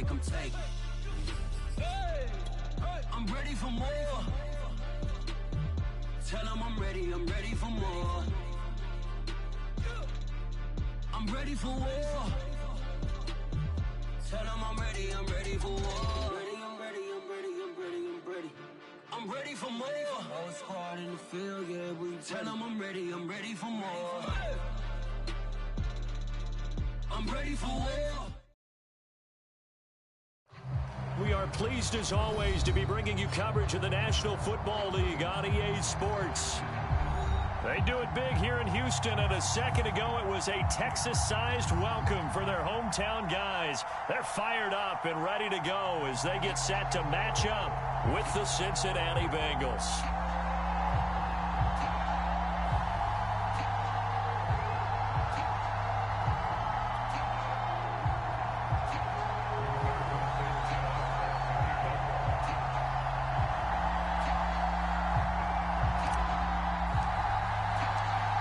money, come take it. I'm ready for more. Tell them I'm ready for more. I'm ready for war. Tell them I'm ready for war. I'm ready for more. Whole squad in the field, yeah, we tell them I'm ready for more. I'm ready for war. We are pleased as always to be bringing you coverage of the National Football League on EA Sports. They do it big here in Houston, and a second ago it was a Texas-sized welcome for their hometown guys. They're fired up and ready to go as they get set to match up with the Cincinnati Bengals.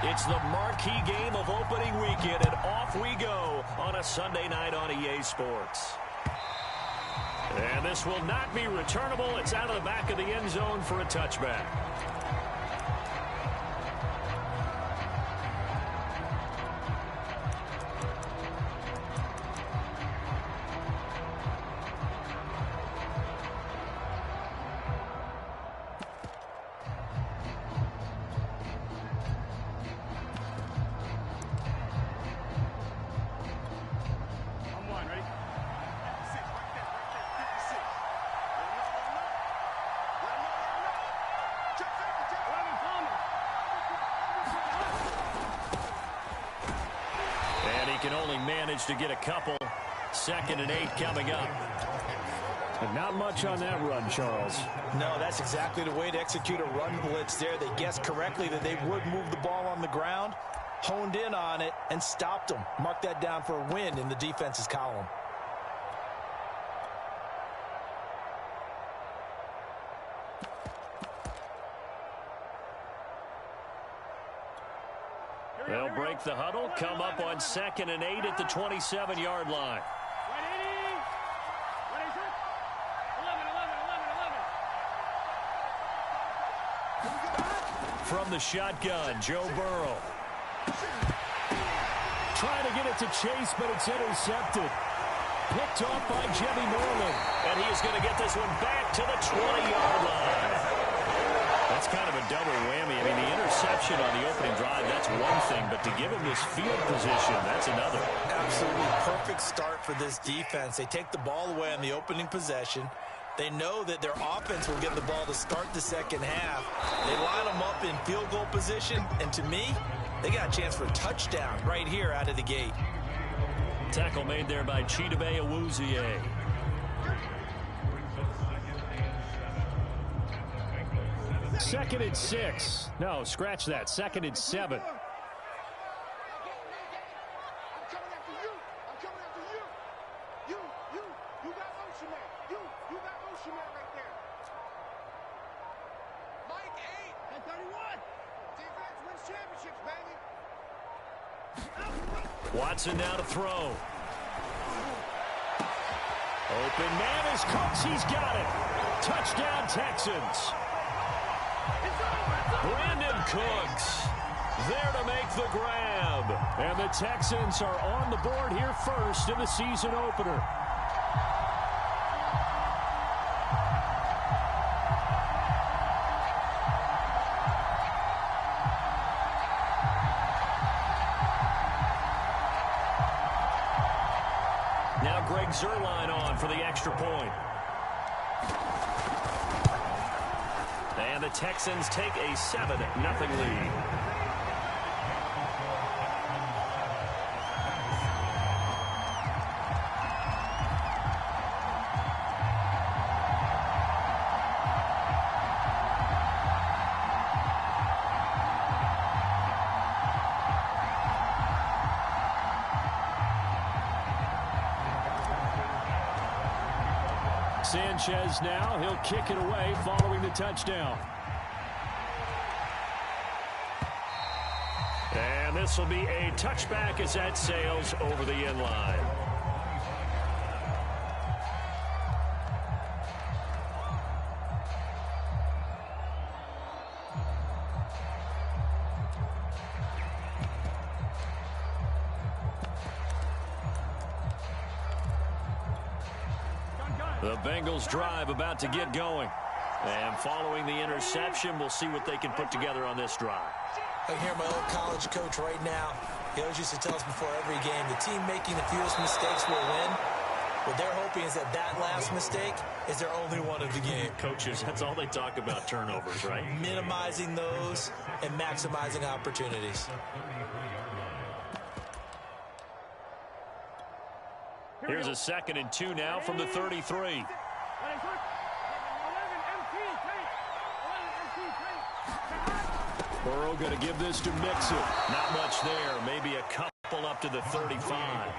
It's the marquee game of opening weekend, and off we go on a Sunday night on EA Sports. And this will not be returnable. It's out of the back of the end zone for a touchback. Can only manage to get a couple. 2nd and 8 coming up. And not much on that run, Charles. No, that's exactly the way to execute a run blitz there. They guessed correctly that they would move the ball on the ground, honed in on it, and stopped them. Mark that down for a win in the defense's column. They'll break the huddle, come up on 2nd and 8 at the 27-yard line. From the shotgun, Joe Burrow. Trying to get it to Chase, but it's intercepted. Picked off by Jimmy Norland. And he is going to get this one back to the 20-yard line. That's kind of a double whammy. I mean, the interception on the opening drive, that's one thing, but to give him this field position, that's another. Absolutely perfect start for this defense. They take the ball away on the opening possession. They know that their offense will get the ball to start the second half. They line them up in field goal position, and to me, they got a chance for a touchdown right here out of the gate. Tackle made there by Chidobe Awuzie. Second and 6. No, scratch that. 2nd and 7. Watson now to throw. Open man is Cooks. He's got it. Touchdown, Texans. Brandon Cooks there to make the grab. And the Texans are on the board here first in the season opener. Now Greg Zuerlein on for the extra point. And the Texans take a 7-0 lead. Sanchez now, he'll kick it away following the touchdown. And this will be a touchback as that sails over the end line. The Bengals drive about to get going. And following the interception, we'll see what they can put together on this drive. I can hear my old college coach right now. He always used to tell us before every game, the team making the fewest mistakes will win. What they're hoping is that last mistake is their only one of the game. Coaches, that's all they talk about, turnovers, right? Minimizing those and maximizing opportunities. Here's a 2nd and 2 now from the 33. Burrow going to give this to Mixon. Not much there. Maybe a couple up to the 35.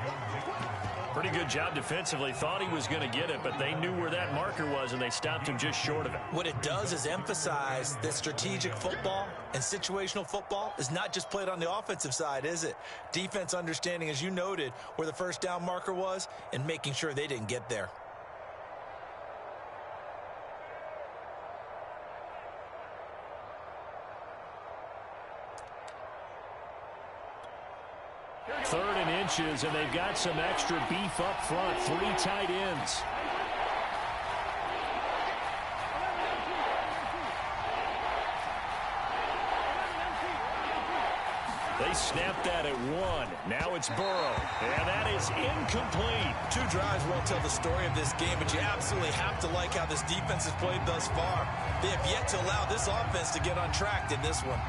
Pretty good job defensively. Thought he was going to get it, but they knew where that marker was, and they stopped him just short of it. What it does is emphasize that strategic football and situational football is not just played on the offensive side, is it? Defense understanding, as you noted, where the first down marker was and making sure they didn't get there. Third and inches, and they've got some extra beef up front. 3 tight ends. They snapped that at 1. Now it's Burrow, and that is incomplete. 2 drives won't tell the story of this game, but you absolutely have to like how this defense has played thus far. They have yet to allow this offense to get on track in this one.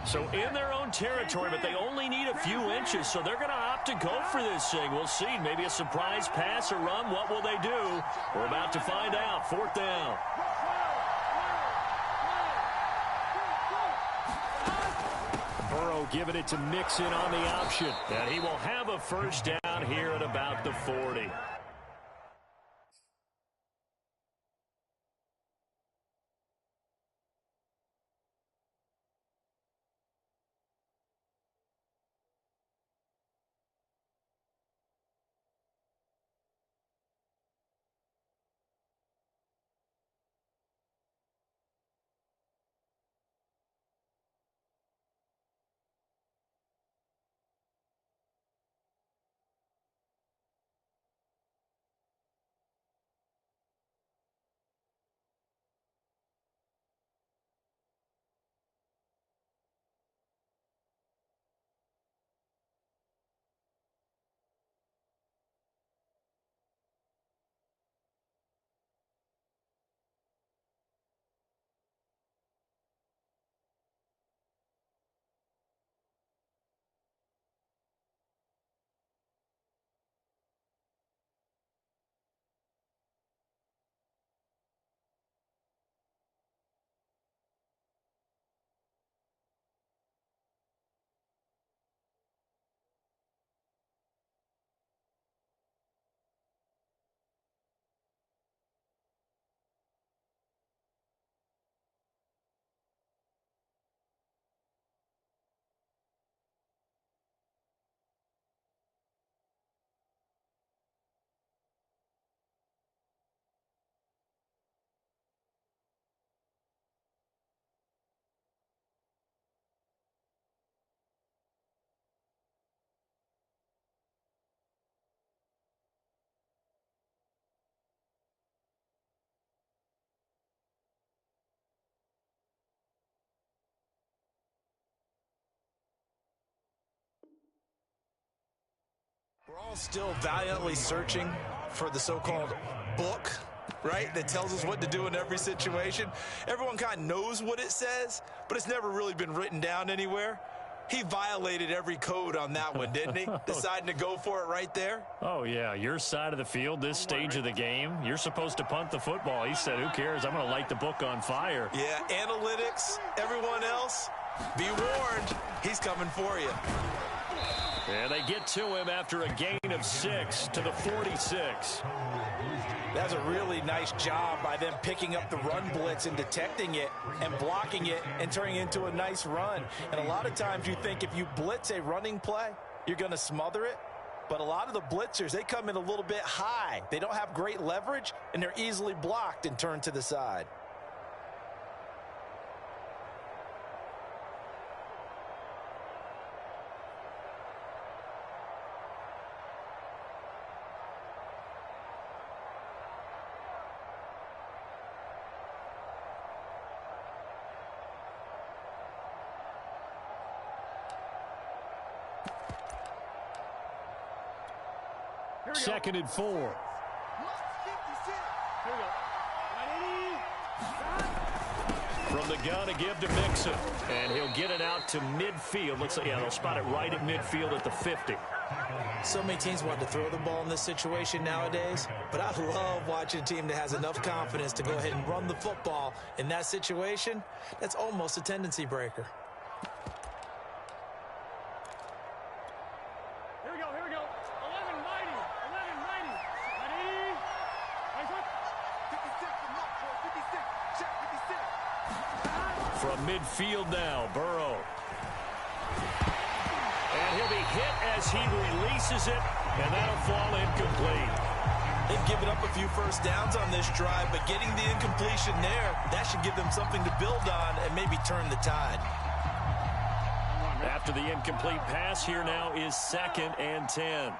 So in their own territory, but they only need a few inches, so they're going to opt to go for this thing. We'll see. Maybe a surprise pass or run. What will they do? We're about to find out. 4th down. Burrow giving it to Mixon on the option. And he will have a first down here at about the 40. We're all still valiantly searching for the so-called book, right, that tells us what to do in every situation. Everyone kind of knows what it says, but it's never really been written down anywhere. He violated every code on that one, didn't he? Deciding to go for it right there. Oh, yeah, your side of the field, this stage of the game, you're supposed to punt the football. He said, who cares? I'm going to light the book on fire. Yeah, analytics, everyone else, be warned, he's coming for you. And they get to him after a gain of 6 to the 46. That's a really nice job by them picking up the run blitz and detecting it and blocking it and turning it into a nice run. And a lot of times you think if you blitz a running play, you're going to smother it. But a lot of the blitzers, they come in a little bit high. They don't have great leverage, and they're easily blocked and turned to the side. Second and 4. From the gun, a give to Mixon. And he'll get it out to midfield. Looks like, yeah, they'll spot it right at midfield at the 50. So many teams want to throw the ball in this situation nowadays, but I love watching a team that has enough confidence to go ahead and run the football in that situation. That's almost a tendency breaker. From midfield now, Burrow. And he'll be hit as he releases it, and that'll fall incomplete. They've given up a few first downs on this drive, but getting the incompletion there, that should give them something to build on and maybe turn the tide. After the incomplete pass, here now is 2nd and 10.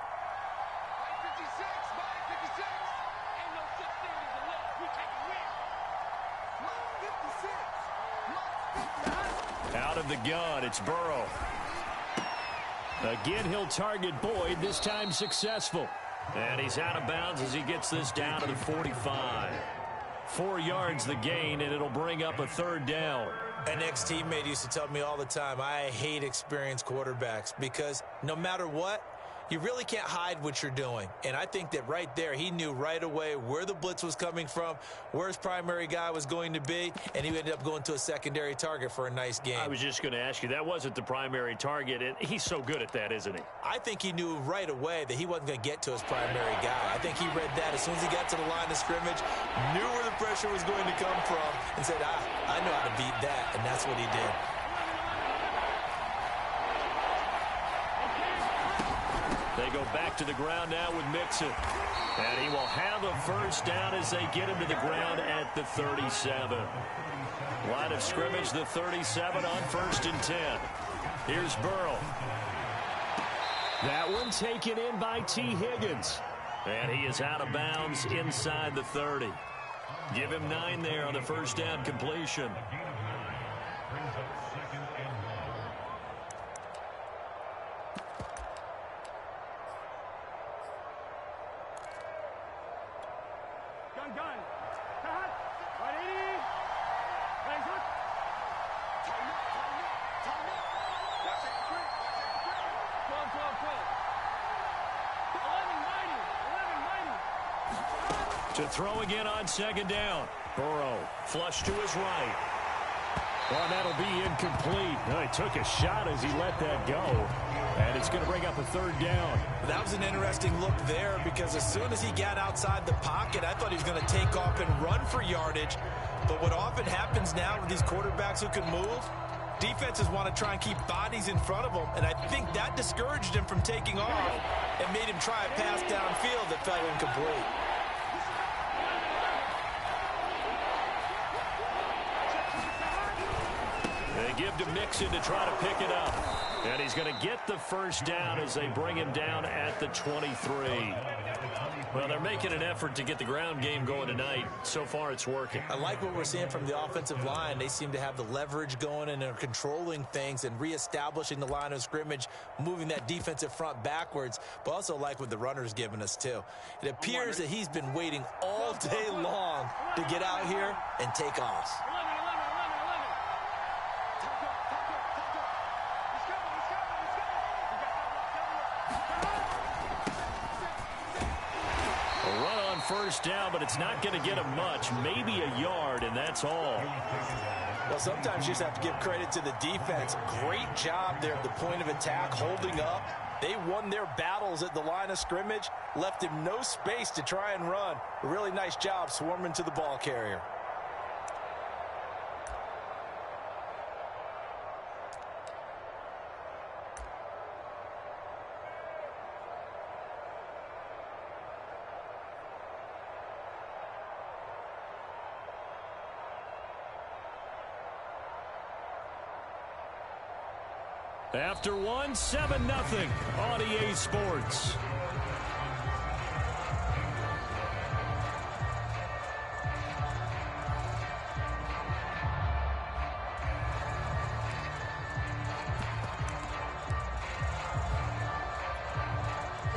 Out of the gun, it's Burrow. Again, he'll target Boyd, this time successful. And he's out of bounds as he gets this down to the 45. 4 yards the gain, and it'll bring up a 3rd down. An ex-teammate used to tell me all the time, I hate experienced quarterbacks because no matter what, you really can't hide what you're doing. And I think that right there, he knew right away where the blitz was coming from, where his primary guy was going to be, and he ended up going to a secondary target for a nice game. I was just going to ask you, that wasn't the primary target, and he's so good at that, isn't he? I think he knew right away that he wasn't going to get to his primary guy. I think he read that as soon as he got to the line of scrimmage, knew where the pressure was going to come from, and said, I know how to beat that, and that's what he did. They go back to the ground now with Mixon. And he will have a first down as they get him to the ground at the 37. Line of scrimmage, the 37 on 1st and 10. Here's Burrow. That one taken in by T. Higgins. And he is out of bounds inside the 30. Give him 9 there on the first down completion. To throw again on 2nd down. Burrow, flush to his right. Well, that'll be incomplete. No, he took a shot as he let that go. And it's going to bring up a 3rd down. That was an interesting look there because as soon as he got outside the pocket, I thought he was going to take off and run for yardage. But what often happens now with these quarterbacks who can move, defenses want to try and keep bodies in front of them. And I think that discouraged him from taking off and made him try a pass downfield that fell incomplete. They give to Mixon to try to pick it up. And he's going to get the first down as they bring him down at the 23. Well, they're making an effort to get the ground game going tonight. So far, it's working. I like what we're seeing from the offensive line. They seem to have the leverage going and are controlling things and reestablishing the line of scrimmage, moving that defensive front backwards, but also like what the runner's giving us, too. It appears that he's been waiting all day long to get out here and take off. First down, but it's not going to get him much, maybe a yard, and that's all. Well, sometimes you just have to give credit to the defense. Great job there at the point of attack, holding up. They won their battles at the line of scrimmage, left him no space to try and run. A really nice job swarming to the ball carrier. After one, 7-0 on EA Sports.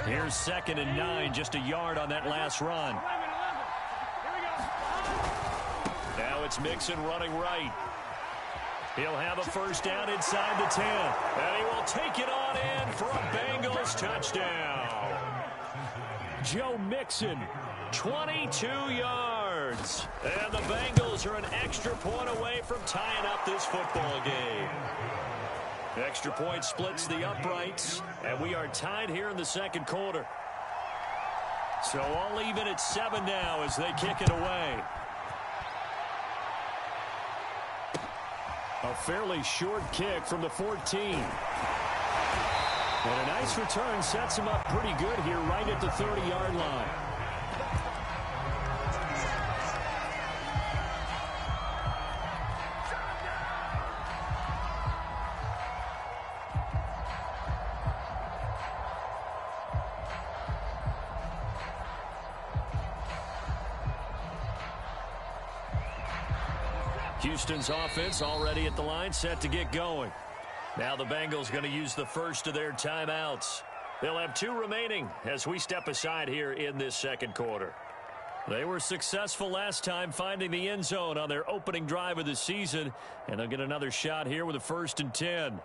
Here's 2nd and 9, just a yard on that last run. Now it's Mixon running right. He'll have a first down inside the 10. And he will take it on in for a Bengals touchdown. Joe Mixon, 22 yards. And the Bengals are an extra point away from tying up this football game. Extra point splits the uprights, and we are tied here in the second quarter. So all even at 7 now as they kick it away. A fairly short kick from the 14. And a nice return sets him up pretty good here right at the 30-yard line. Houston's offense already at the line, set to get going. Now the Bengals going to use the first of their timeouts. They'll have 2 remaining as we step aside here in this second quarter. They were successful last time finding the end zone on their opening drive of the season, and they'll get another shot here with a 1st and 10.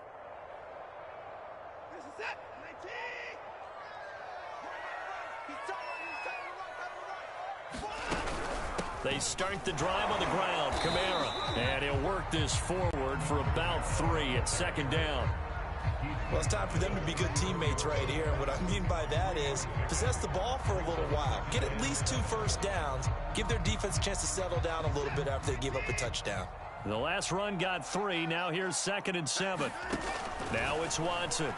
They start the drive on the ground. Kamara. And he'll work this forward for about 3 at 2nd down. Well, it's time for them to be good teammates right here. And what I mean by that is possess the ball for a little while. Get at least 2 first downs. Give their defense a chance to settle down a little bit after they give up a touchdown. The last run got 3. Now here's 2nd and 7. Now it's Watson.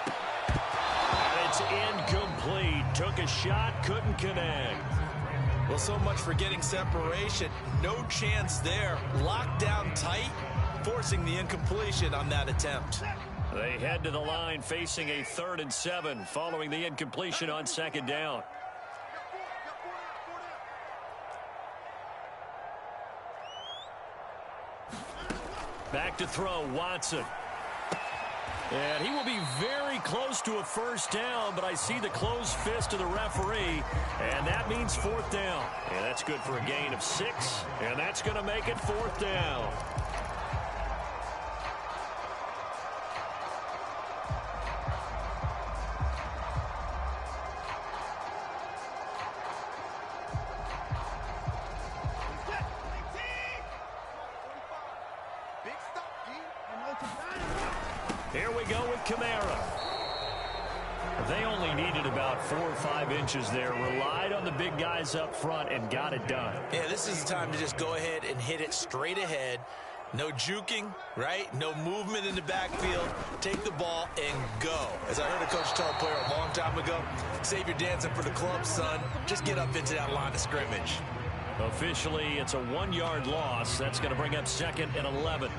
And it's incomplete. Took a shot, couldn't connect. Well, so much for getting separation. No chance there. Locked down tight, forcing the incompletion on that attempt. They head to the line facing a 3rd and 7 following the incompletion on 2nd down. Back to throw, Watson. And he will be very close to a first down, but I see the closed fist of the referee, and that means 4th down. And that's good for a gain of 6, and that's going to make it 4th down. Here we go with Kamara. They only needed about 4 or 5 inches there. Relied on the big guys up front and got it done. Yeah, this is the time to just go ahead and hit it straight ahead. No juking, right? No movement in the backfield. Take the ball and go. As I heard a coach tell a player a long time ago, save your dancing for the club, son. Just get up into that line of scrimmage. Officially, it's a 1-yard loss. That's going to bring up 2nd and 11.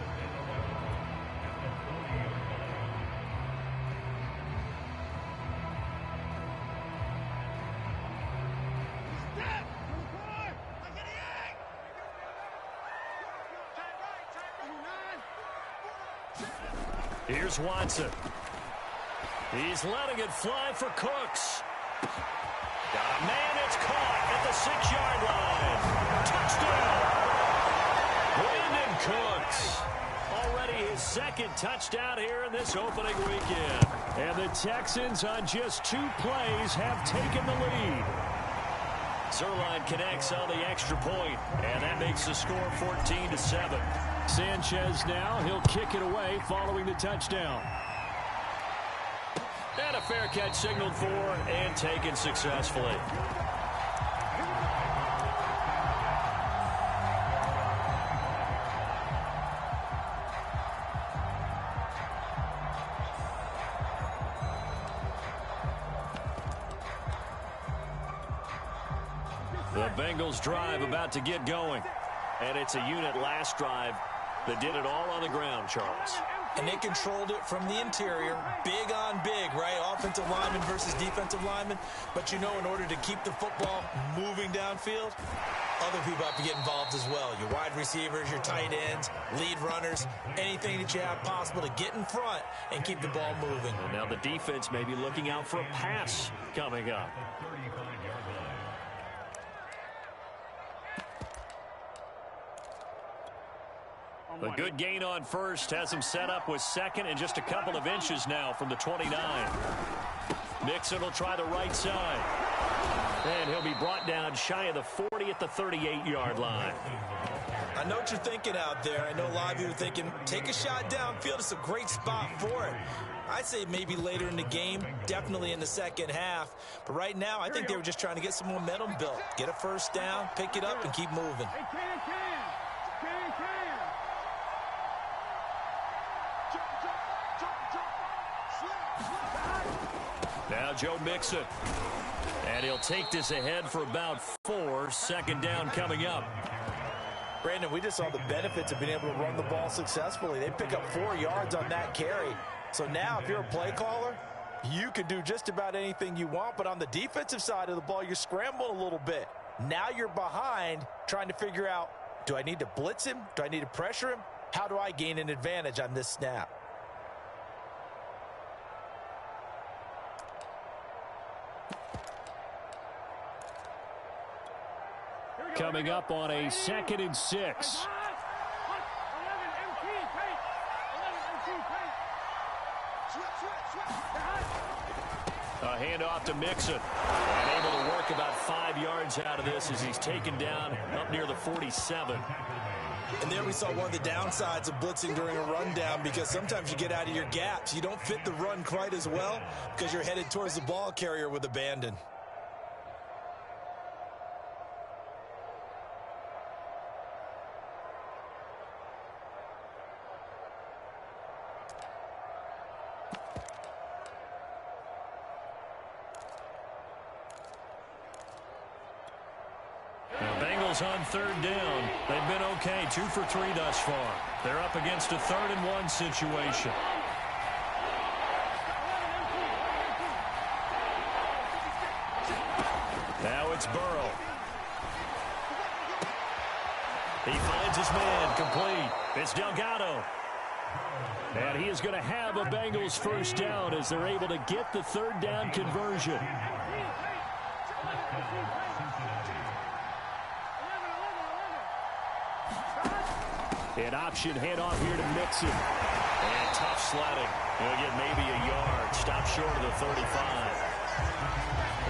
Here's Watson. He's letting it fly for Cooks. Got a man, it's caught at the 6-yard line. Touchdown! Brandon Cooks. Already his 2nd touchdown here in this opening weekend. And the Texans on just 2 plays have taken the lead. Zerline connects on the extra point, and that makes the score 14-7. Sanchez now, he'll kick it away following the touchdown. And a fair catch signaled for and taken successfully. The Bengals drive about to get going. And it's a unit last drive that did it all on the ground, Charles. and they controlled it from the interior, big on big, right? Offensive lineman versus defensive lineman. But you know, in order to keep the football moving downfield, other people have to get involved as well. Your wide receivers, your tight ends, lead runners, anything that you have possible to get in front and keep the ball moving. And now the defense may be looking out for a pass coming up. A good gain on first has him set up with second and just a couple of inches now from the 29. Mixon will try the right side. And he'll be brought down shy of the 40 at the 38-yard line. I know what you're thinking out there. I know a lot of you are thinking, take a shot downfield. It's a great spot for it. I'd say maybe later in the game, definitely in the second half. But right now, I think they were just trying to get some momentum built. Get a first down, pick it up, and keep moving. Now Joe Mixon. And he'll take this ahead for about 4. Second down coming up. Brandon, we just saw the benefits of being able to run the ball successfully. They pick up 4 yards on that carry. So now if you're a play caller, you can do just about anything you want. But on the defensive side of the ball, you're scrambling a little bit. Now you're behind trying to figure out, do I need to blitz him? Do I need to pressure him? How do I gain an advantage on this snap? Coming up on a 2nd and 6. A handoff to Mixon. And able to work about 5 yards out of this as he's taken down up near the 47. And there we saw one of the downsides of blitzing during a rundown, because sometimes you get out of your gaps. You don't fit the run quite as well because you're headed towards the ball carrier with abandon. On 3rd down. They've been okay. 2 for 3 thus far. They're up against a 3rd and 1 situation. Now it's Burrow. He finds his man complete. It's Delgado. And he is going to have a Bengals first down as they're able to get the 3rd down conversion. An option handoff here to Mixon. And tough sledding. He'll get maybe a yard. Stop short of the 35.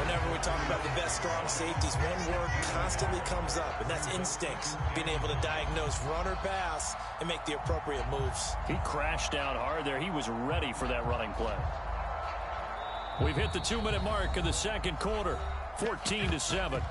Whenever we talk about the best strong safeties, one word constantly comes up, and that's instincts. Being able to diagnose run or pass and make the appropriate moves. He crashed down hard there. He was ready for that running play. We've hit the 2-minute mark in the second quarter. 14-7.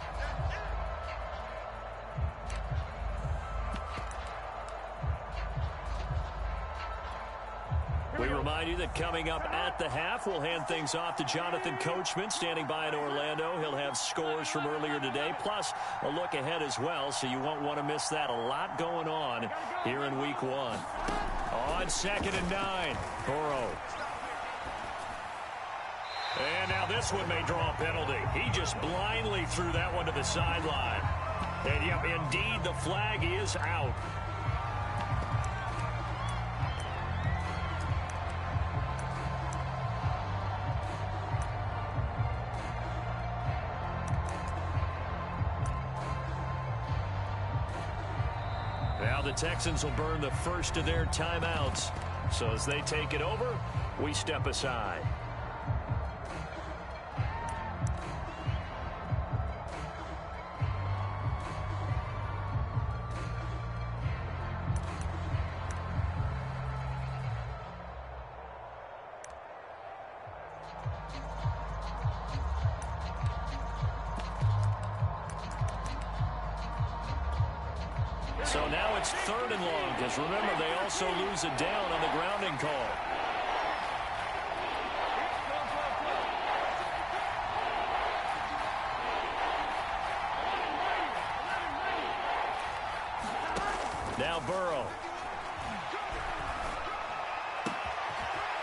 We remind you that coming up at the half, we'll hand things off to Jonathan Coachman, standing by in Orlando. He'll have scores from earlier today, plus a look ahead as well, so you won't want to miss that. A lot going on here in Week 1. On 2nd and 9, Burrow. And now this one may draw a penalty. He just blindly threw that one to the sideline. And, yep, indeed, the flag is out. Now the Texans will burn the first of their timeouts. So as they take it over, we step aside. So now it's 3rd and long, because remember, they also lose it down on the grounding call. Now Burrow.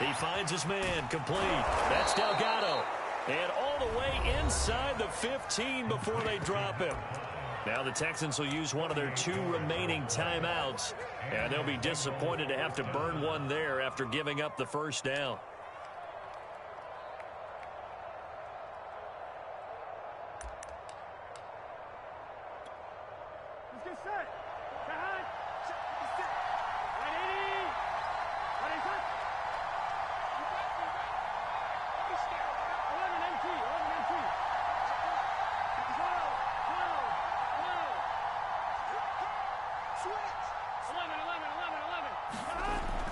He finds his man, complete. That's Delgado. And all the way inside the 15 before they drop him. Now the Texans will use one of their 2 remaining timeouts, and they'll be disappointed to have to burn one there after giving up the first down.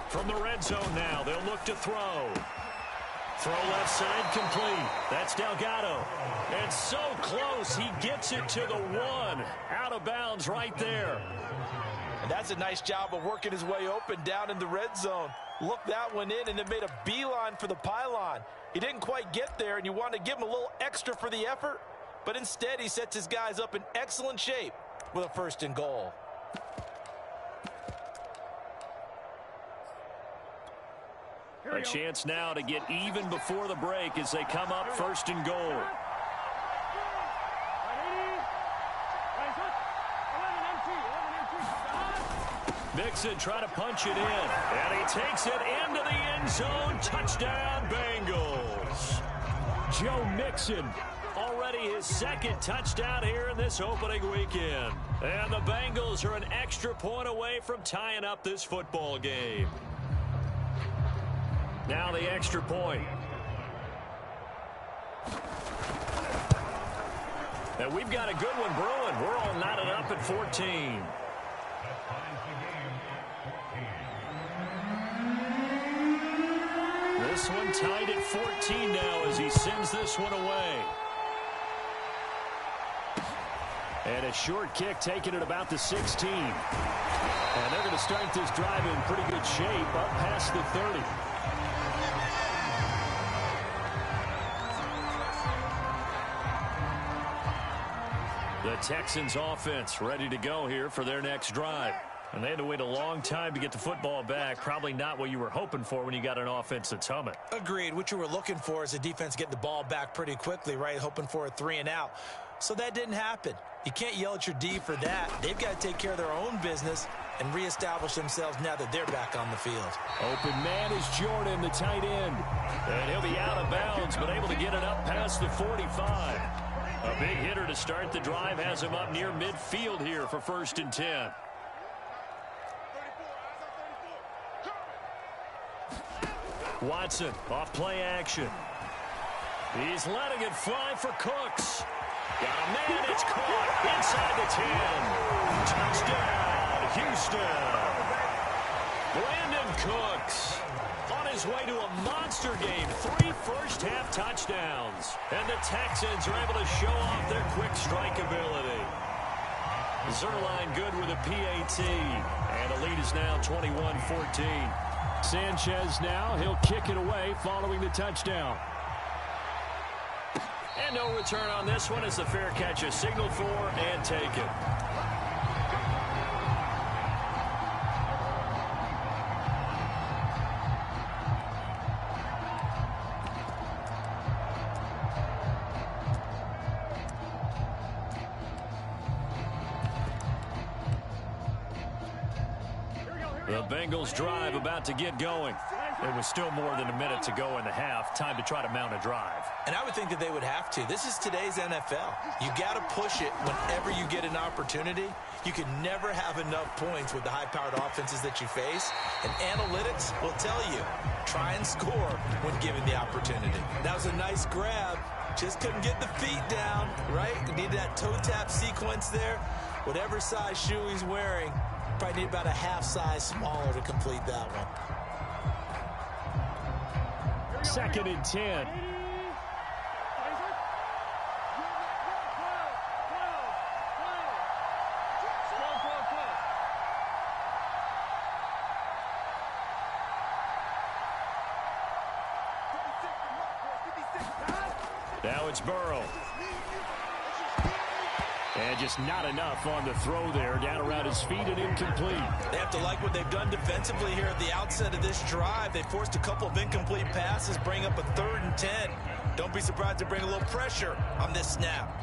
From the red zone now, they'll look to throw. Throw left side, complete. That's Delgado. And so close, he gets it to the 1. Out of bounds right there. And that's a nice job of working his way open down in the red zone. Looked that one in and then made a beeline for the pylon. He didn't quite get there, and you want to give him a little extra for the effort. But instead, he sets his guys up in excellent shape with a 1st and goal. A chance now to get even before the break as they come up 1st and goal. Mixon trying to punch it in, and he takes it into the end zone. Touchdown, Bengals. Joe Mixon, already his 2nd touchdown here in this opening weekend. And the Bengals are an extra point away from tying up this football game. Now the extra point. And we've got a good one brewing. We're all knotted up at 14. This one tied at 14 now as he sends this one away. And a short kick taken at about the 16. And they're going to start this drive in pretty good shape up past the 30. The Texans offense ready to go here for their next drive. And they had to wait a long time to get the football back. Probably not what you were hoping for when you got an offense that's humming. Agreed. What you were looking for is a defense getting the ball back pretty quickly, right? Hoping for a 3 and out. So that didn't happen. You can't yell at your D for that. They've got to take care of their own business and reestablish themselves now that they're back on the field. Open man is Jordan, the tight end. And he'll be out of bounds, but able to get it up past the 45. A big hitter to start the drive has him up near midfield here for 1st and 10. Watson off play action. He's letting it fly for Cooks. Got a man, it's caught inside the 10. Touchdown, Houston. Brandon Cooks on his way to a monster game. 3 first-half touchdowns. And the Texans are able to show off their quick strike ability. Zerline good with a PAT. And the lead is now 21-14. Sanchez now, he'll kick it away following the touchdown. And no return on this one as the fair catch is signaled for and taken. The Bengals drive about to get going. There was still more than a minute to go in the half. Time to try to mount a drive. And I would think that they would have to. This is today's NFL. You got to push it whenever you get an opportunity. You can never have enough points with the high-powered offenses that you face. And analytics will tell you, try and score when given the opportunity. That was a nice grab. Just couldn't get the feet down, right? Needed that toe tap sequence there. Whatever size shoe he's wearing, probably need about a half size smaller to complete that one. 2nd and 10. Now it's Burrow. And just not enough on the throw there. Down around his feet and incomplete. They have to like what they've done defensively here at the outset of this drive. They forced a couple of incomplete passes, bring up a 3rd and 10. Don't be surprised to bring a little pressure on this snap.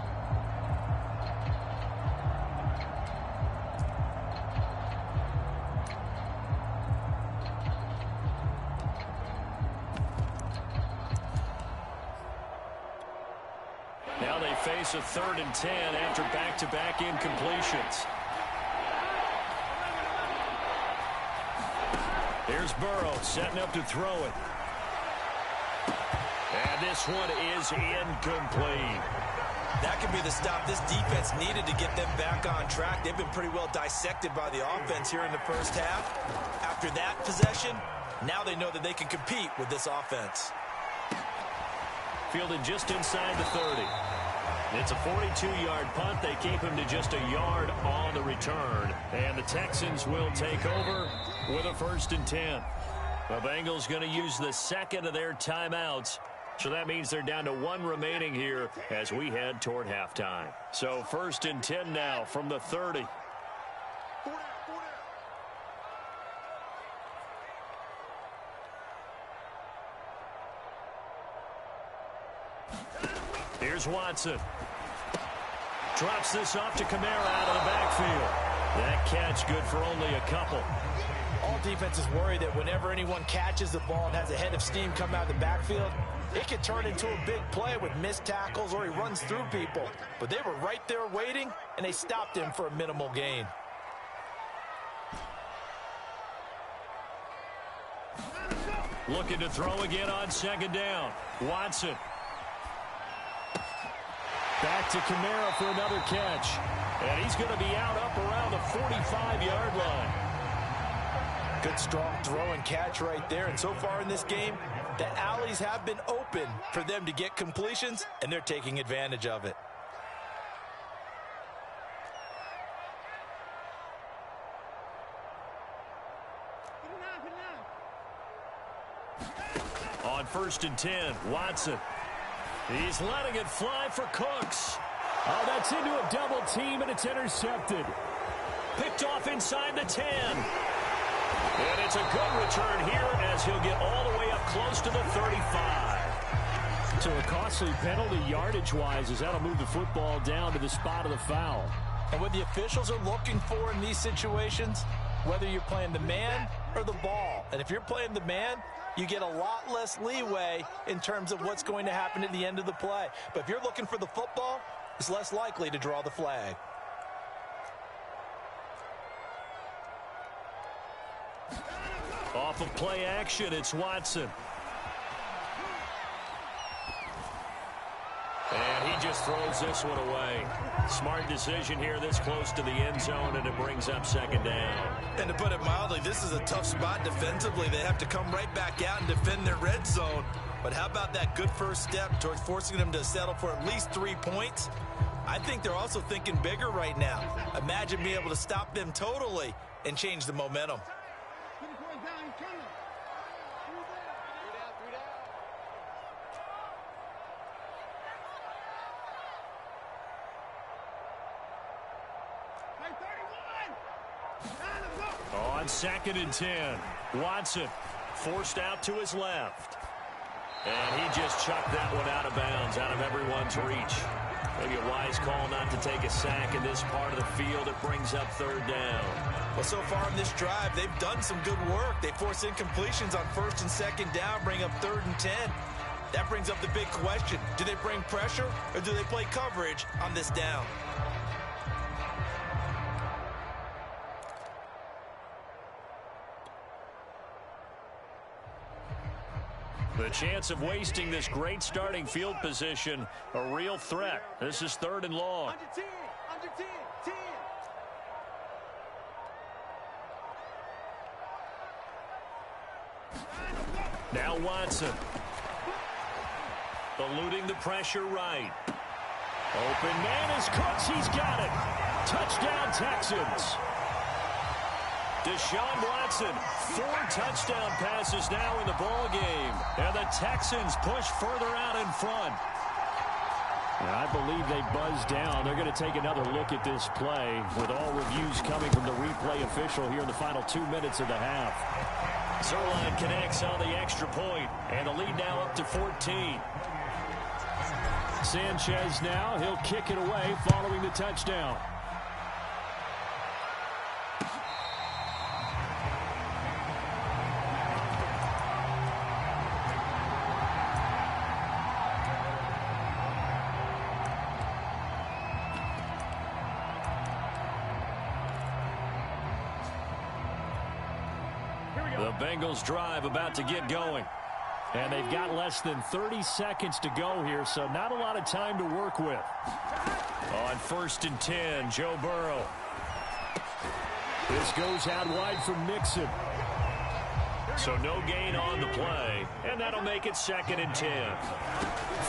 Now they face a 3rd and 10 after back-to-back incompletions. Here's Burrow setting up to throw it. And this one is incomplete. That could be the stop this defense needed to get them back on track. They've been pretty well dissected by the offense here in the first half. After that possession, now they know that they can compete with this offense. Fielded just inside the 30. It's a 42-yard punt. They keep him to just a yard on the return. And the Texans will take over with a 1st and 10. The Bengals going to use the second of their timeouts. So that means they're down to 1 remaining here as we head toward halftime. So 1st and 10 now from the 30. Here's Watson. Drops this off to Kamara out of the backfield. That catch good for only a couple. All defenses worry that whenever anyone catches the ball and has a head of steam come out of the backfield, it can turn into a big play with missed tackles or he runs through people. But they were right there waiting, and they stopped him for a minimal gain. Looking to throw again on 2nd down. Watson. Back to Kamara for another catch. And he's going to be out up around the 45-yard line. Good, strong throw and catch right there. And so far in this game, the alleys have been open for them to get completions, and they're taking advantage of it. On 1st and 10, Watson. He's letting it fly for Cooks. Oh, that's into a double team, and it's intercepted. Picked off inside the 10. And it's a good return here as he'll get all the way up close to the 35. So a costly penalty yardage-wise as that'll move the football down to the spot of the foul. And what the officials are looking for in these situations, whether you're playing the man or the ball. And if you're playing the man, you get a lot less leeway in terms of what's going to happen at the end of the play. But if you're looking for the football, it's less likely to draw the flag. Off of play action, it's Watson. And he just throws this one away. Smart decision here this close to the end zone, and it brings up 2nd down. And to put it mildly, this is a tough spot defensively. They have to come right back out and defend their red zone. But how about that good first step towards forcing them to settle for at least 3 points? I think they're also thinking bigger right now. Imagine being able to stop them totally and change the momentum. On 2nd and 10, Watson forced out to his left. And he just chucked that one out of bounds, out of everyone's reach. Maybe a wise call not to take a sack in this part of the field. It brings up 3rd down. Well, so far in this drive, they've done some good work. They force incompletions on 1st and 2nd down, bring up 3rd and 10. That brings up the big question. Do they bring pressure or do they play coverage on this down? The chance of wasting this great starting field position, a real threat. This is 3rd and long. Under 10, under 10, 10. Now Watson. Eluding the pressure right. Open man is Cooks. He's got it. Touchdown Texans. Deshaun Watson, 4 touchdown passes now in the ball game. And the Texans push further out in front. And I believe they buzzed down. They're going to take another look at this play with all reviews coming from the replay official here in the final 2 minutes of the half. Zerline connects on the extra point, and the lead now up to 14. Sanchez now, he'll kick it away following the touchdown. The Bengals drive about to get going. And they've got less than 30 seconds to go here, so not a lot of time to work with. On 1st and 10, Joe Burrow. This goes out wide for Mixon. So no gain on the play, and that'll make it 2nd and 10.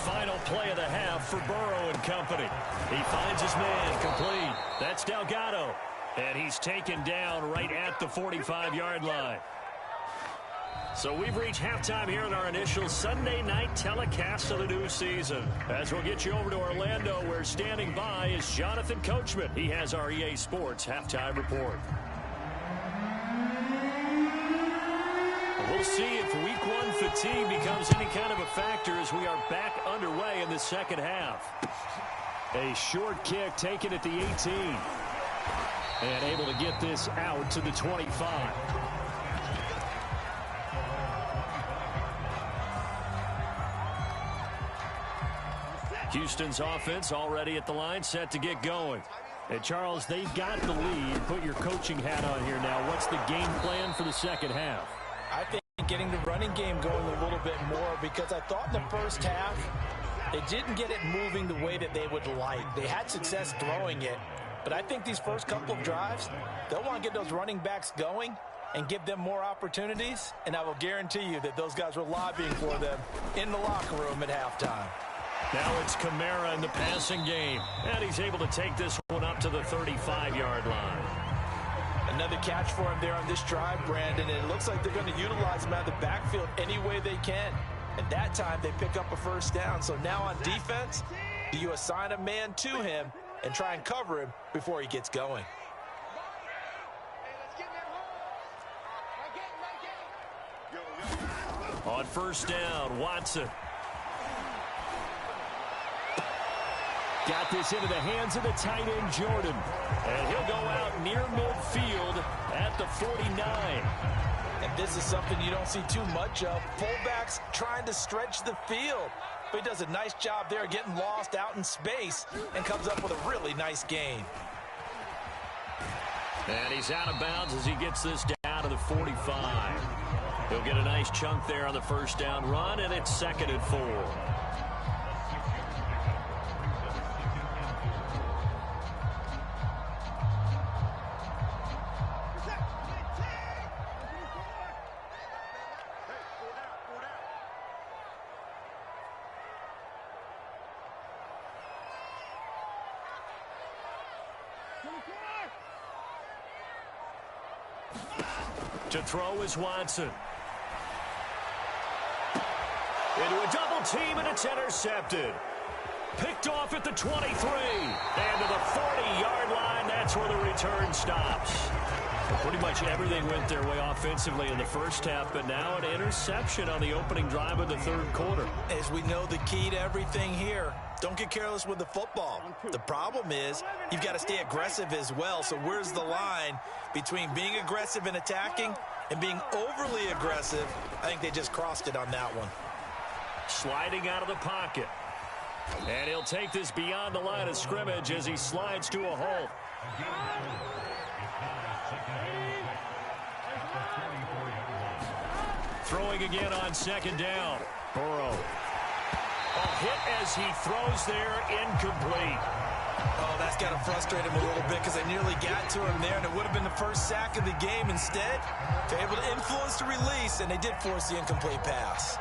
Final play of the half for Burrow and company. He finds his man complete. That's Delgado. And he's taken down right at the 45-yard line. So we've reached halftime here in our initial Sunday night telecast of the new season. As we'll get you over to Orlando, where standing by is Jonathan Coachman. He has our EA Sports halftime report. We'll see if week 1 fatigue becomes any kind of a factor as we are back underway in the second half. A short kick taken at the 18. And able to get this out to the 25. Houston's offense already at the line, set to get going. And Charles, they've got the lead. Put your coaching hat on here now. What's the game plan for the second half? I think getting the running game going a little bit more, because I thought in the first half they didn't get it moving the way that they would like. They had success throwing it, but I think these first couple of drives, they'll want to get those running backs going and give them more opportunities, and I will guarantee you that those guys were lobbying for them in the locker room at halftime. Now it's Kamara in the passing game, and he's able to take this one up to the 35-yard line. Another catch for him there on this drive, Brandon, and it looks like they're going to utilize him out of the backfield any way they can. At that time, they pick up a first down. So now on defense, do you assign a man to him and try and cover him before he gets going? On 1st down, Watson. Got this into the hands of the tight end, Jordan. And he'll go out near midfield at the 49. And this is something you don't see too much of. Fullbacks trying to stretch the field. But he does a nice job there getting lost out in space and comes up with a really nice gain. And he's out of bounds as he gets this down to the 45. He'll get a nice chunk there on the first down run, and it's 2nd and 4. To throw is Watson. Into a double team, and it's intercepted. Picked off at the 23. And to the 40-yard line, that's where the return stops. Pretty much everything went their way offensively in the first half, but now an interception on the opening drive of the third quarter. As we know, the key to everything here, don't get careless with the football. The problem is you've got to stay aggressive as well. So where's the line between being aggressive and attacking and being overly aggressive? I think they just crossed it on that one. Sliding out of the pocket. And he'll take this beyond the line of scrimmage as he slides to a halt. Throwing again on 2nd down. Burrow. A hit as he throws there, incomplete. Oh, that's got to frustrate him a little bit because they nearly got to him there, and it would have been the first sack of the game. Instead, they're able to influence the release, and they did force the incomplete pass.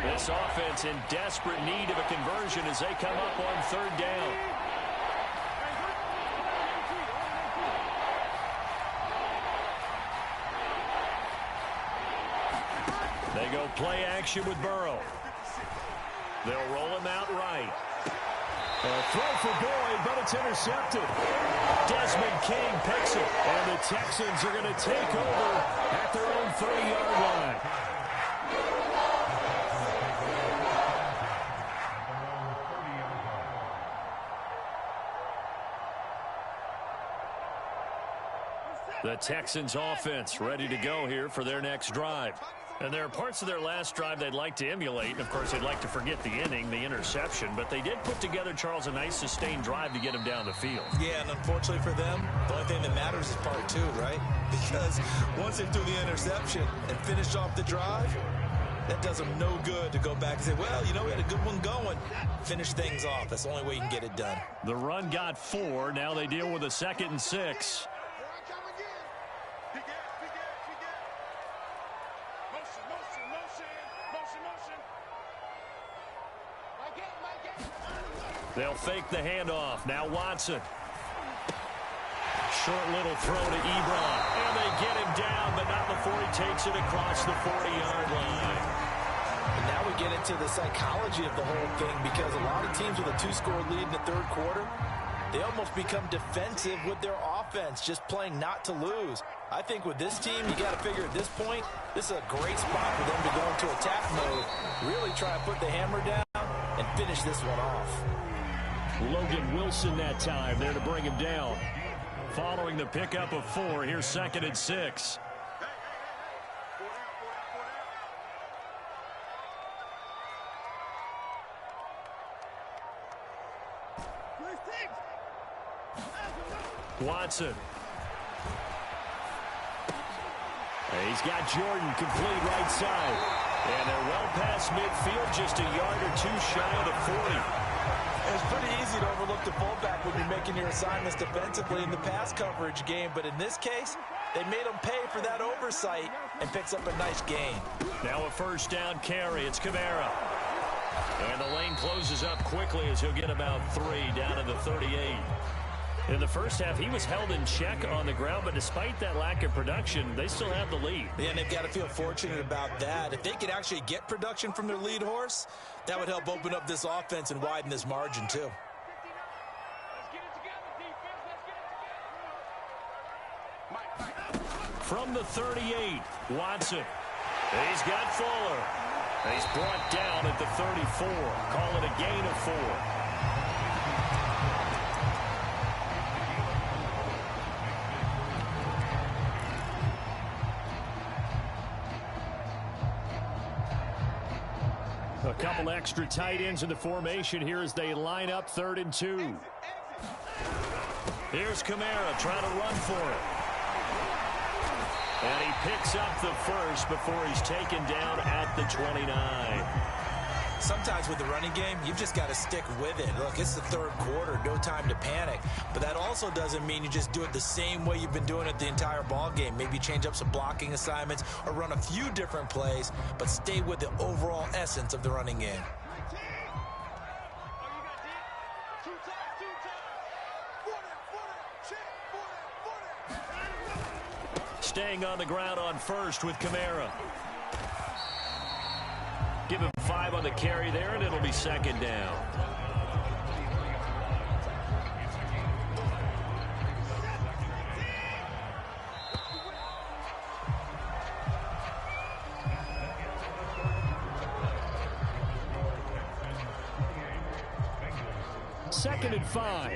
This offense in desperate need of a conversion as they come up on 3rd down. They go play action with Burrow. They'll roll him out right. A throw for Boyd, but it's intercepted. Desmond King picks it, and the Texans are going to take over at their own 30-yard line. The Texans offense ready to go here for their next drive. And there are parts of their last drive they'd like to emulate. Of course, they'd like to forget the inning, the interception. But they did put together, Charles, a nice sustained drive to get him down the field. Yeah, and unfortunately for them, the only thing that matters is part two, right? Because once they threw the interception and finished off the drive, that does them no good to go back and say, well, you know, we had a good one going. Finish things off. That's the only way you can get it done. The run got 4. Now they deal with a 2nd and 6. They'll fake the handoff. Now Watson. Short little throw to Ebron. And they get him down, but not before he takes it across the 40-yard line. And now we get into the psychology of the whole thing, because a lot of teams with a 2-score lead in the third quarter, they almost become defensive with their offense, just playing not to lose. I think with this team, you got to figure at this point, this is a great spot for them to go into attack mode, really try to put the hammer down and finish this one off. Logan Wilson that time there to bring him down. Following the pickup of 4, here's 2nd and 6. Watson. He's got Jordan complete right side. And they're well past midfield, just a yard or 2 shy of the 40. It's pretty easy to overlook the fullback when you're making your assignments defensively in the pass coverage game. But in this case, they made him pay for that oversight and picks up a nice gain. Now a 1st down carry. It's Kamara. And the lane closes up quickly as he'll get about 3 down to the 38. In the first half, he was held in check on the ground, but despite that lack of production, they still have the lead. Yeah, and they've got to feel fortunate about that. If they could actually get production from their lead horse, that would help open up this offense and widen this margin, too. From the 38, Watson. He's got Fuller. He's brought down at the 34. Call it a gain of 4. A couple extra tight ends in the formation here as they line up 3rd and 2. Here's Kamara trying to run for it. And he picks up the 1st before he's taken down at the 29. Sometimes with the running game, you've just got to stick with it. Look, it's the third quarter, no time to panic. But that also doesn't mean you just do it the same way you've been doing it the entire ball game. Maybe change up some blocking assignments or run a few different plays, but stay with the overall essence of the running game. Staying on the ground on 1st with Kamara. Give him 5 on the carry there, and it'll be 2nd down. Second and 5.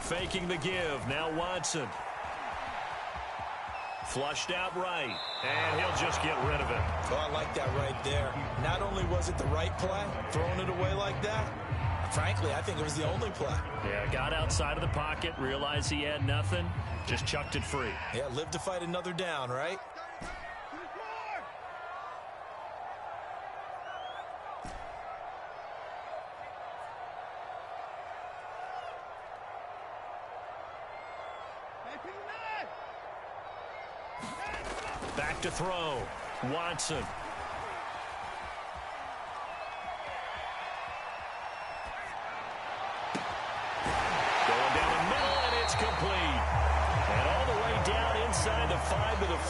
Faking the give. Now Watson. Flushed out right. And he'll just get rid of it. Oh, I like that right there. Not only was it the right play, throwing it away like that, frankly, I think it was the only play. Yeah, got outside of the pocket, realized he had nothing, just chucked it free. Yeah, live to fight another down, right? Back to throw. Watson.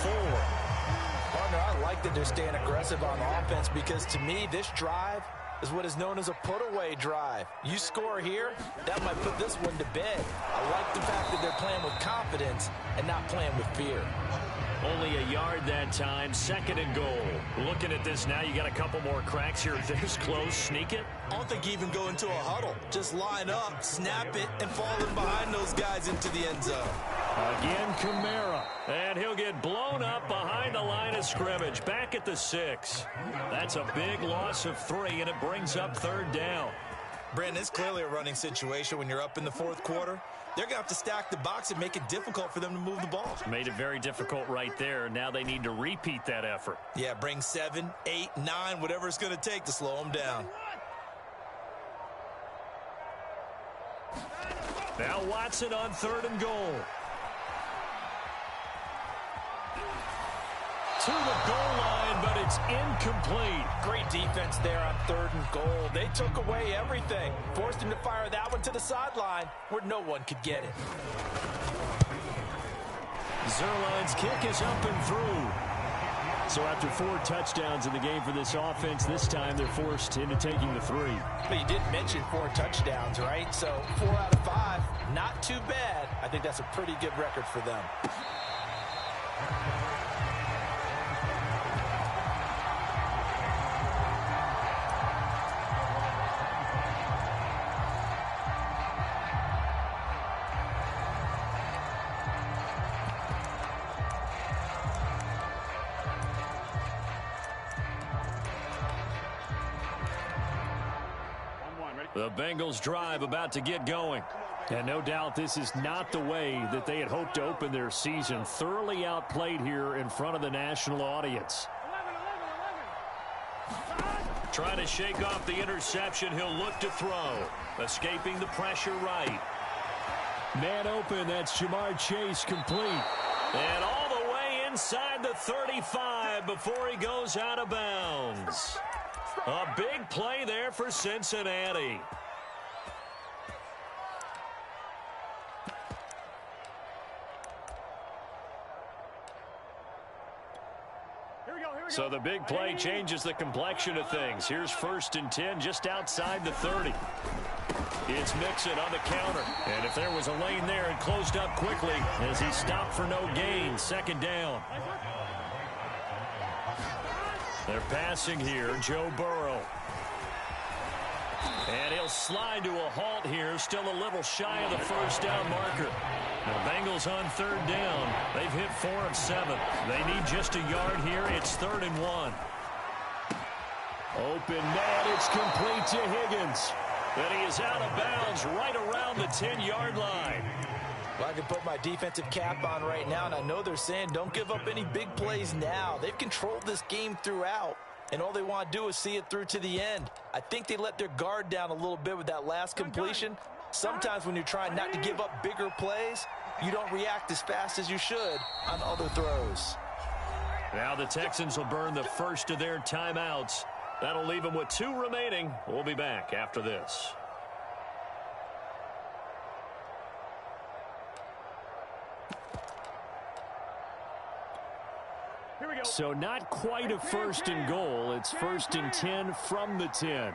4. Partner, I like that they're staying aggressive on offense because to me, this drive is what is known as a put-away drive. You score here, that might put this one to bed. I like the fact that they're playing with confidence and not playing with fear. Only a yard that time, 2nd and goal. Looking at this now, you got a couple more cracks here. If there's close, sneak it. I don't think you even go into a huddle. Just line up, snap it, and fall in behind those guys into the end zone. Again, Kamara. And he'll get blown up behind the line of scrimmage. Back at the 6. That's a big loss of 3, and it brings up 3rd down. Brandon, it's clearly a running situation when you're up in the 4th quarter. They're going to have to stack the box and make it difficult for them to move the ball. Made it very difficult right there. Now they need to repeat that effort. Yeah, bring 7, 8, 9, whatever it's going to take to slow them down. Now Watson on 3rd and goal. To the goal line, but it's incomplete. Great defense there on 3rd and goal. They took away everything. Forced him to fire that one to the sideline where no one could get it. Zerline's kick is up and through. So after 4 touchdowns in the game for this offense, this time they're forced into taking the 3. But you didn't mention 4 touchdowns, right? So 4 out of 5, not too bad. I think that's a pretty good record for them. The Bengals drive about to get going. And no doubt this is not the way that they had hoped to open their season. Thoroughly outplayed here in front of the national audience. Trying to shake off the interception. He'll look to throw. Escaping the pressure right. Man open. That's Jamar Chase complete. And all the way inside the 35 before he goes out of bounds. A big play there for Cincinnati. So the big play changes the complexion of things. Here's 1st and 10 just outside the 30. It's Mixon on the counter. And if there was a lane there, it closed up quickly as he stopped for no gain. 2nd down. They're passing here, Joe Burrow. And he'll slide to a halt here, still a little shy of the 1st down marker. The Bengals on 3rd down. They've hit 4 of 7. They need just a yard here. It's 3rd and 1. Open net, it's complete to Higgins. And he is out of bounds right around the 10-yard line. Well, I can put my defensive cap on right now, and I know they're saying don't give up any big plays now. They've controlled this game throughout, and all they want to do is see it through to the end. I think they let their guard down a little bit with that last completion. Sometimes when you're trying not to give up bigger plays, you don't react as fast as you should on other throws. Now the Texans will burn the first of their timeouts. That'll leave them with 2 remaining. We'll be back after this. So not quite a 1st and goal. It's 1st and 10 from the 10.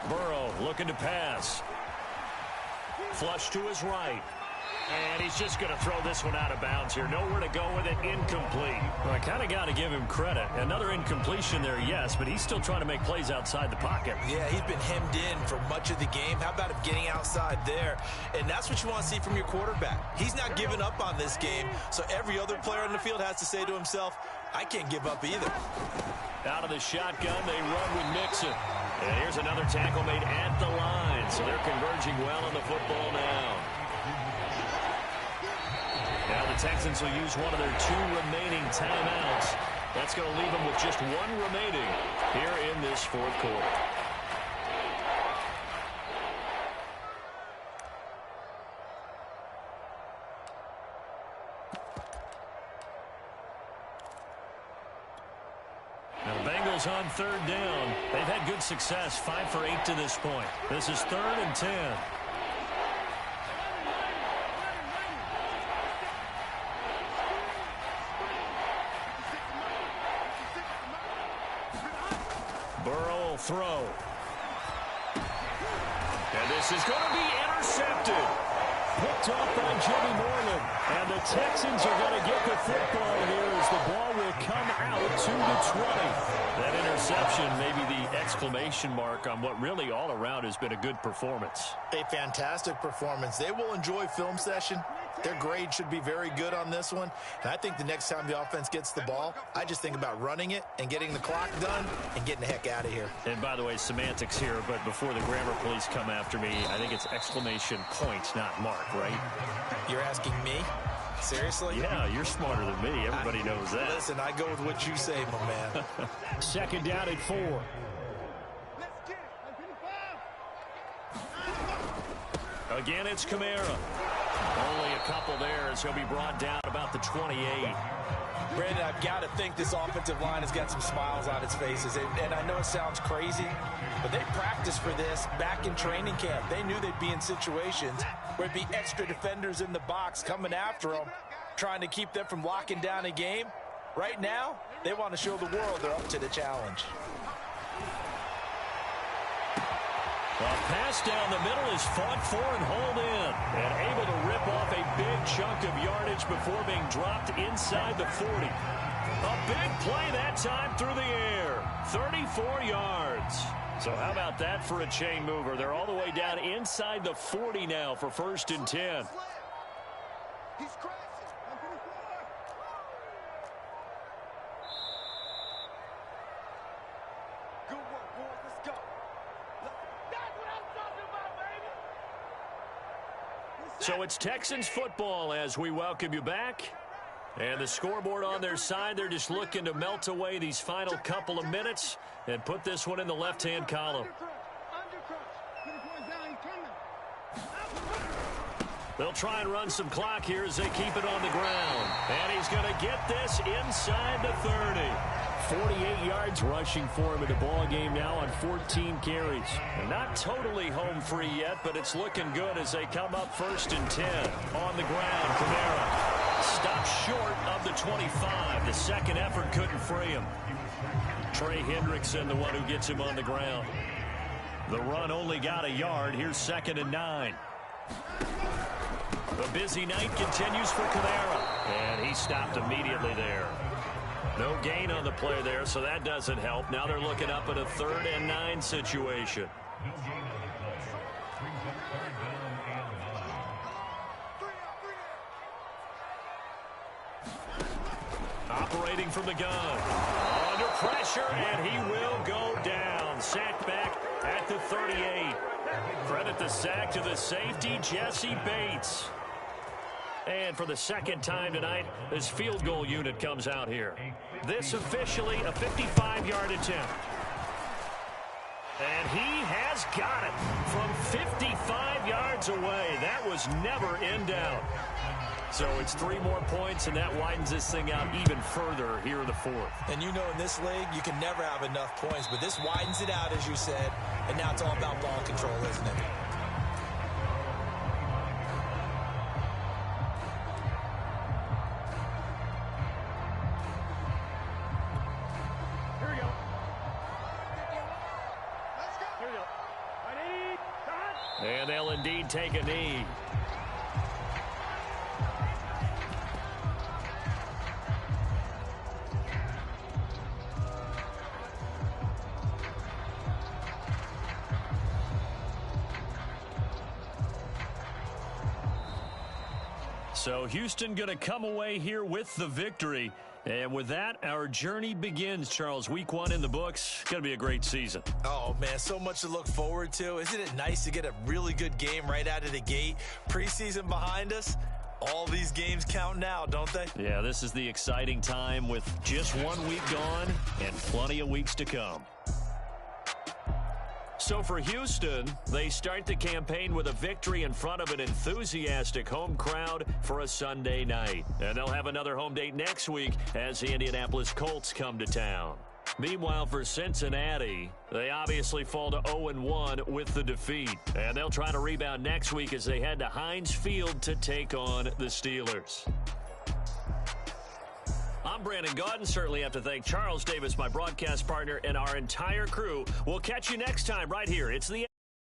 Burrow looking to pass. Flush to his right. And he's just going to throw this one out of bounds here. Nowhere to go with it. Incomplete. Well, I kind of got to give him credit. Another incompletion there, yes, but he's still trying to make plays outside the pocket. Yeah, he's been hemmed in for much of the game. How about him getting outside there? And that's what you want to see from your quarterback. He's not giving up on this game, so every other player on the field has to say to himself, I can't give up either. Out of the shotgun, they run with Mixon. And here's another tackle made at the line, so they're converging well on the football now. Now the Texans will use one of their 2 remaining timeouts. That's going to leave them with just 1 remaining here in this 4th quarter. Now the Bengals Bengals on third down. They've had good success, 5 for 8 to this point. This is 3rd and 10. Burrow will throw. And this is going to be intercepted. Picked off by Jimmy Moreland. And the Texans are going to get the football here as the ball will come out to the 20. That interception may be the exclamation mark on what really all around has been a good performance. A fantastic performance. They will enjoy film session. Their grade should be very good on this one. And I think the next time the offense gets the ball, I just think about running it and getting the clock done and getting the heck out of here. And by the way, semantics here, but before the grammar police come after me, I think it's exclamation point, not mark, right? You're asking me? Seriously? Yeah, you're smarter than me. Everybody knows that. Listen, I go with what you say, my man. 2nd down at 4. Again, it's Kamara. Only a couple there as he'll be brought down about the 28. Brandon, I've got to think this offensive line has got some smiles on its faces. And I know it sounds crazy, but they practiced for this back in training camp. They knew they'd be in situations where it'd be extra defenders in the box coming after them, trying to keep them from locking down a game. Right now, they want to show the world they're up to the challenge. A pass down the middle is fought for and hauled in. And able to rip off a big chunk of yardage before being dropped inside the 40. A big play that time through the air. 34 yards. So how about that for a chain mover? They're all the way down inside the 40 now for 1st and 10. So it's Texans football as we welcome you back. And the scoreboard on their side, they're just looking to melt away these final couple of minutes and put this one in the left-hand column. They'll try and run some clock here as they keep it on the ground. And he's going to get this inside the 30. 48 yards rushing for him in the ball game now on 14 carries. And not totally home free yet, but it's looking good as they come up 1st and 10. On the ground, Kamara stopped short of the 25. The second effort couldn't free him. Trey Hendrickson, the one who gets him on the ground. The run only got a yard. Here's 2nd and 9. The busy night continues for Kamara. And he stopped immediately there. No gain on the play there, so that doesn't help. Now they're looking up at a 3rd and 9 situation. Operating from the gun. Under pressure, and he will go down. Sacked back at the 38. Credit the sack to the safety, Jesse Bates. And for the second time tonight, this field goal unit comes out here. This officially a 55-yard attempt. And he has got it from 55 yards away. That was never in doubt. So it's 3 more points, and that widens this thing out even further here in the 4th. And you know in this league, you can never have enough points, but this widens it out, as you said, and now it's all about ball control, isn't it? And they'll indeed take a knee. So Houston going to come away here with the victory. And with that, our journey begins, Charles. Week 1 in the books. Going to be a great season. Oh, man, so much to look forward to. Isn't it nice to get a really good game right out of the gate? Preseason behind us. All these games count now, don't they? Yeah, this is the exciting time with just 1 week gone and plenty of weeks to come. So for Houston, they start the campaign with a victory in front of an enthusiastic home crowd for a Sunday night. And they'll have another home date next week as the Indianapolis Colts come to town. Meanwhile, for Cincinnati, they obviously fall to 0-1 with the defeat. And they'll try to rebound next week as they head to Heinz Field to take on the Steelers. I'm Brandon Gaudin. Certainly have to thank Charles Davis, my broadcast partner, and our entire crew. We'll catch you next time right here. It's the